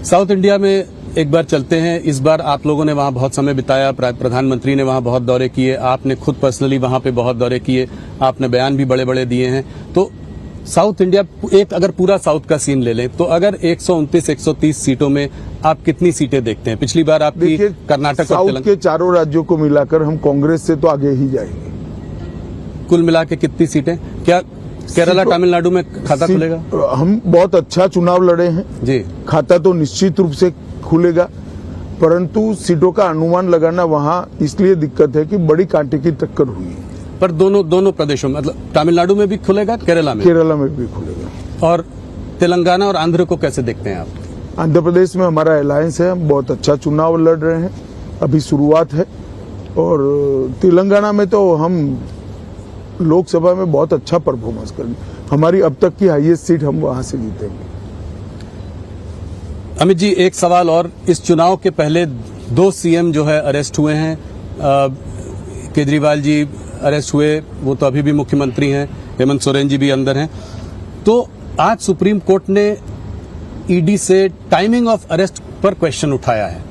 South India में एक बार चलते हैं। इस बार आप लोगों ने वहां बहुत समय बिताया, प्रधानमंत्री ने वहां बहुत दौरे किए, आपने खुद पर्सनली वहां पे बहुत दौरे किए, आपने बयान भी बड़े बड़े दिए हैं। तो साउथ इंडिया, एक अगर पूरा साउथ का सीन ले लें तो अगर 129-130 सीटों में आप कितनी सीटें देखते हैं? पिछली बार आपकी कर्नाटक और साउथ के चारों राज्यों को मिलाकर हम कांग्रेस से तो आगे ही जाएंगे। कुल मिला के कितनी सीटें? क्या केरला तमिलनाडु में खाता खुलेगा? हम बहुत अच्छा चुनाव लड़े हैं जी, खाता तो निश्चित रूप से खुलेगा, परंतु सीटों का अनुमान लगाना वहां इसलिए दिक्कत है कि बड़ी कांटे की टक्कर हुई है। पर दोनों प्रदेशों में, मतलब तमिलनाडु में भी खुलेगा, केरला में भी खुलेगा। और तेलंगाना और आंध्र को कैसे देखते हैं आप? आंध्र प्रदेश में हमारा अलायंस है, हम बहुत अच्छा चुनाव लड़ रहे हैं, अभी शुरुआत है। और तेलंगाना में तो हम लोकसभा में बहुत अच्छा परफॉर्मेंस करेंगे, हमारी अब तक की हाईएस्ट सीट हम वहां से जीतेंगे। अमित जी, एक सवाल और, इस चुनाव के पहले 2 सीएम जो है अरेस्ट हुए हैं। केजरीवाल जी अरेस्ट हुए, वो तो अभी भी मुख्यमंत्री हैं, हेमंत सोरेन जी भी अंदर हैं। तो आज सुप्रीम कोर्ट ने ईडी से टाइमिंग ऑफ अरेस्ट पर क्वेश्चन उठाया है,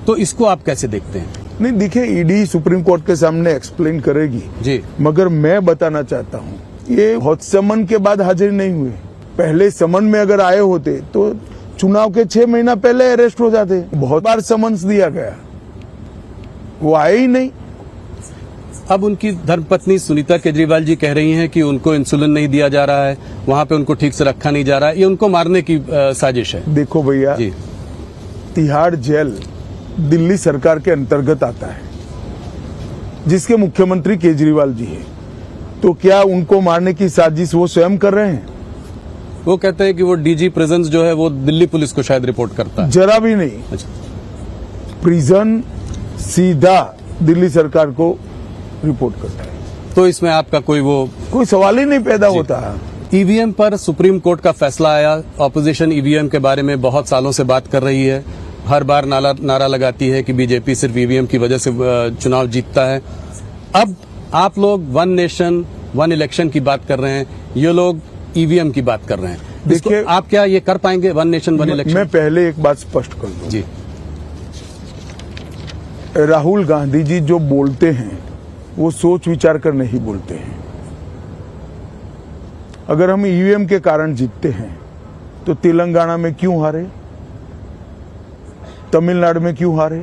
तो इसको आप कैसे देखते हैं? नहीं, देखिए, ईडी सुप्रीम कोर्ट के सामने एक्सप्लेन करेगी जी, मगर मैं बताना चाहता हूँ, ये हौत समन के बाद हाजिर नहीं हुए। पहले समन में अगर आए होते तो चुनाव के 6 महीना पहले अरेस्ट हो जाते। बहुत बार समन्स दिया गया, वो आए ही नहीं। अब उनकी धर्मपत्नी सुनीता केजरीवाल जी कह रही हैं कि उनको इंसुलिन नहीं दिया जा रहा है, वहां पे उनको ठीक से रखा नहीं जा रहा है, ये उनको मारने की साजिश है। देखो भैया, तिहाड़ जेल दिल्ली सरकार के अंतर्गत आता है, जिसके मुख्यमंत्री केजरीवाल जी है, तो क्या उनको मारने की साजिश वो स्वयं कर रहे हैं? वो कहते हैं कि वो डीजी प्रिजन जो है वो दिल्ली पुलिस को शायद रिपोर्ट करता है। जरा भी नहीं। अच्छा, प्रिजन सीधा दिल्ली सरकार को रिपोर्ट करता है, तो इसमें आपका कोई सवाल ही नहीं पैदा होता। ईवीएम पर सुप्रीम कोर्ट का फैसला आया, ऑपोजिशन ईवीएम के बारे में बहुत सालों से बात कर रही है, हर बार नारा लगाती है कि बीजेपी सिर्फ ईवीएम की वजह से चुनाव जीतता है। अब आप लोग 1 नेशन 1 इलेक्शन की बात कर रहे हैं, ये लोग ईवीएम की बात कर रहे हैं। देखिए, आप क्या ये कर पाएंगे 1 नेशन 1 इलेक्शन? मैं पहले एक बात स्पष्ट कर दूं जी, राहुल गांधी जी जो बोलते हैं वो सोच विचार कर नहीं बोलते हैं। अगर हम ईवीएम के कारण जीतते हैं तो तेलंगाना में क्यों हारे, तमिलनाडु में क्यों हारे,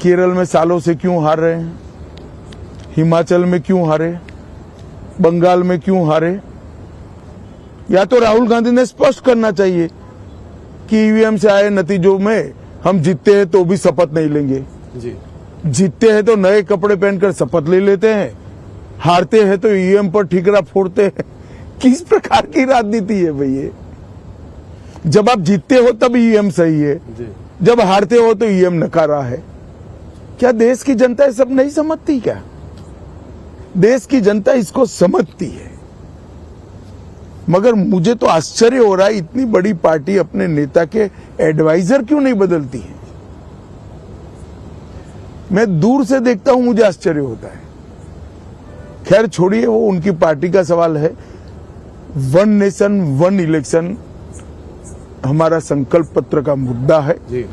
केरल में सालों से क्यों हार रहे हैं, हिमाचल में क्यों हारे, बंगाल में क्यों हारे? या तो राहुल गांधी ने स्पष्ट करना चाहिए कि ईवीएम से आए नतीजों में हम जीतते हैं तो भी शपथ नहीं लेंगे। जी, जीतते हैं तो नए कपड़े पहनकर शपथ ले लेते हैं, हारते हैं तो ईवीएम पर ठीकरा फोड़ते हैं। किस प्रकार की राजनीति है भैया? जब आप जीतते हो तब ईवीएम सही है, जब हारते हो तो ईवीएम नकारा है। क्या देश की जनता ये सब नहीं समझती? क्या देश की जनता इसको समझती है? मगर मुझे तो आश्चर्य हो रहा है, इतनी बड़ी पार्टी अपने नेता के एडवाइजर क्यों नहीं बदलती है? मैं दूर से देखता हूं, मुझे आश्चर्य होता है। खैर छोड़िए, वो उनकी पार्टी का सवाल है। 1 नेशन 1 इलेक्शन हमारा संकल्प पत्र का मुद्दा है जी,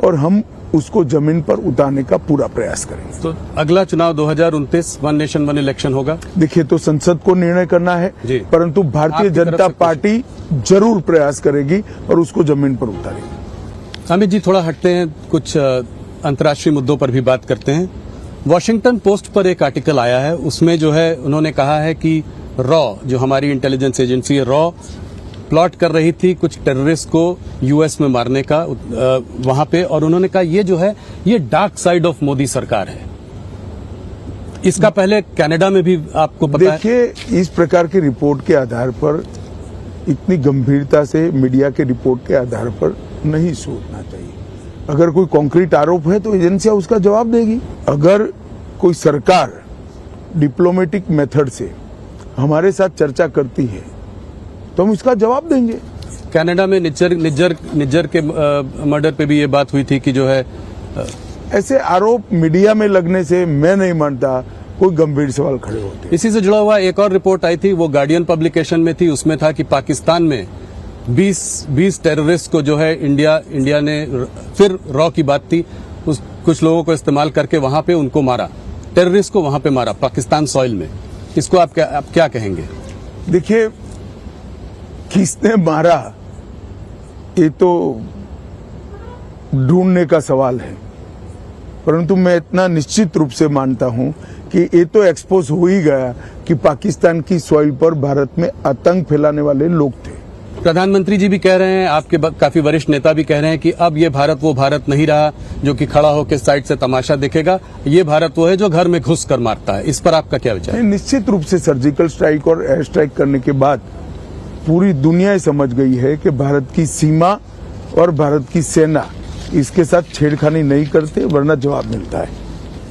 और हम उसको जमीन पर उतारने का पूरा प्रयास करेंगे। तो अगला चुनाव 2029 1 नेशन 1 इलेक्शन होगा। देखिए, तो संसद को निर्णय करना है, परंतु भारतीय जनता पार्टी जरूर प्रयास करेगी और उसको जमीन पर उतारेगी। अमित जी, थोड़ा हटते हैं, कुछ अंतर्राष्ट्रीय मुद्दों पर भी बात करते हैं। वॉशिंगटन पोस्ट पर एक आर्टिकल आया है, उसमें जो है उन्होंने कहा है कि रॉ, जो हमारी इंटेलिजेंस एजेंसी है, रॉ प्लॉट कर रही थी कुछ टेररिस्ट को यूएस में मारने का वहां पे, और उन्होंने कहा ये जो है ये डार्क साइड ऑफ मोदी सरकार है। इसका पहले कनाडा में भी आपको पता है। देखिए, इस प्रकार की रिपोर्ट के आधार पर, इतनी गंभीरता से मीडिया के रिपोर्ट के आधार पर नहीं सोचना चाहिए। अगर कोई कॉन्क्रीट आरोप है तो एजेंसियां उसका जवाब देगी। अगर कोई सरकार डिप्लोमेटिक मेथड से हमारे साथ चर्चा करती है तो हम इसका जवाब देंगे। कनाडा में निज्जर के मर्डर पे भी ये बात हुई थी कि जो है ऐसे आरोप मीडिया में लगने से मैं नहीं मानता कोई गंभीर सवाल खड़े होते। इसी से जुड़ा हुआ एक और रिपोर्ट आई थी, वो गार्डियन पब्लिकेशन में थी, उसमें था कि पाकिस्तान में 20 टेररिस्ट को जो है इंडिया ने फिर रॉ की बात थी, उस कुछ लोगों को इस्तेमाल करके वहां पे उनको मारा, टेररिस्ट को वहां पे मारा पाकिस्तान सॉइल में। इसको आप क्या कहेंगे? देखिए, किसने मारा ये तो ढूंढने का सवाल है, परंतु मैं इतना निश्चित रूप से मानता हूं कि ये तो एक्सपोज हो ही गया कि पाकिस्तान की सॉइल पर भारत में आतंक फैलाने वाले लोग थे। प्रधानमंत्री जी भी कह रहे हैं, आपके काफी वरिष्ठ नेता भी कह रहे हैं कि अब ये भारत वो भारत नहीं रहा जो कि खड़ा होकर साइड से तमाशा देखेगा, ये भारत वो है जो घर में घुस कर मारता है। इस पर आपका क्या विचार है? निश्चित रूप से सर्जिकल स्ट्राइक और एयर स्ट्राइक करने के बाद पूरी दुनिया समझ गई है कि भारत की सीमा और भारत की सेना इसके साथ छेड़खानी नहीं करते, वरना जवाब मिलता है।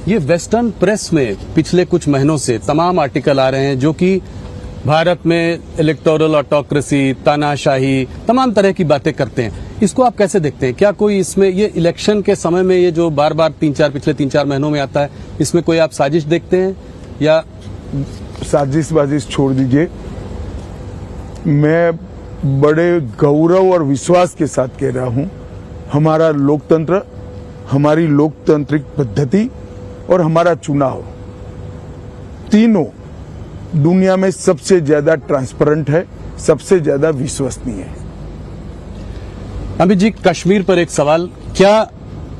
ये वेस्टर्न प्रेस में पिछले कुछ महीनों से तमाम आर्टिकल आ रहे हैं जो कि भारत में इलेक्टोरल ऑटोक्रेसी, तानाशाही, तमाम तरह की बातें करते हैं। इसको आप कैसे देखते हैं? क्या कोई इसमें ये इलेक्शन के समय में ये जो बार बार पिछले 3-4 महीनों में आता है, इसमें कोई आप साजिश देखते हैं? या साजिश छोड़ दीजिए, मैं बड़े गौरव और विश्वास के साथ कह रहा हूं, हमारा लोकतंत्र, हमारी लोकतांत्रिक पद्धति और हमारा चुनाव तीनों दुनिया में सबसे ज्यादा ट्रांसपेरेंट है, सबसे ज्यादा विश्वसनीय है। अमित जी, कश्मीर पर एक सवाल, क्या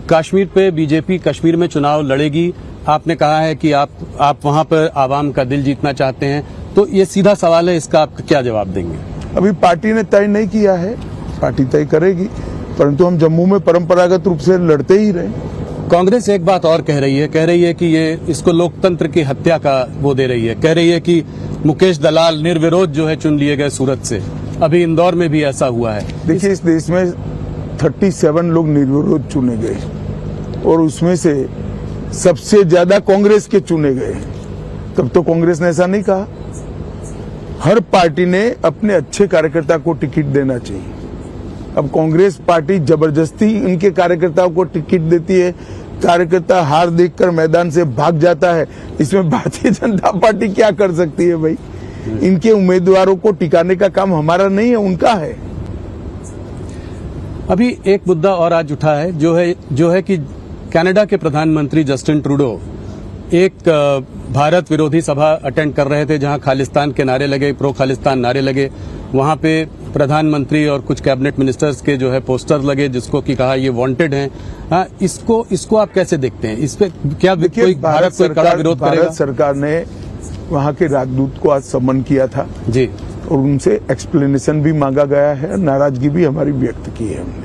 कश्मीर पे बीजेपी कश्मीर में चुनाव लड़ेगी? आपने कहा है कि आप वहां पर आवाम का दिल जीतना चाहते हैं, तो ये सीधा सवाल है, इसका आप क्या जवाब देंगे? अभी पार्टी ने तय नहीं किया है, पार्टी तय करेगी, परंतु हम जम्मू में परंपरागत रूप से लड़ते ही रहे। कांग्रेस एक बात और कह रही है कि ये इसको लोकतंत्र की हत्या का वो दे रही है, कह रही है कि मुकेश दलाल निर्विरोध जो है चुन लिए गए सूरत से। अभी इंदौर में भी ऐसा हुआ है। देखिए, इस देश में 37 लोग निर्विरोध चुने गए और उसमें से सबसे ज्यादा कांग्रेस के चुने गए। तब तो कांग्रेस ने ऐसा नहीं कहा। हर पार्टी ने अपने अच्छे कार्यकर्ता को टिकट देना चाहिए। अब कांग्रेस पार्टी जबरदस्ती इनके कार्यकर्ताओं को टिकट देती है, कार्यकर्ता हार देखकर मैदान से भाग जाता है, इसमें भारतीय जनता पार्टी क्या कर सकती है भाई? इनके उम्मीदवारों को टिकाने का काम हमारा नहीं है, उनका है। अभी एक मुद्दा और आज उठा है जो है कि कनाडा के प्रधानमंत्री जस्टिन ट्रूडो एक भारत विरोधी सभा अटेंड कर रहे थे जहां खालिस्तान के नारे लगे, प्रो खालिस्तान नारे लगे। वहां पे प्रधानमंत्री और कुछ कैबिनेट मिनिस्टर्स के जो है पोस्टर लगे जिसको कि कहा ये वांटेड हैं। हाँ, इसको आप कैसे देखते हैं? इस पे क्या कोई भारत कोई कड़ा विरोध करेगा? भारत सरकार ने वहां के राजदूत को आज सम्मन किया था जी, और उनसे एक्सप्लेनेशन भी मांगा गया है, नाराजगी भी हमारी व्यक्त की है हमने।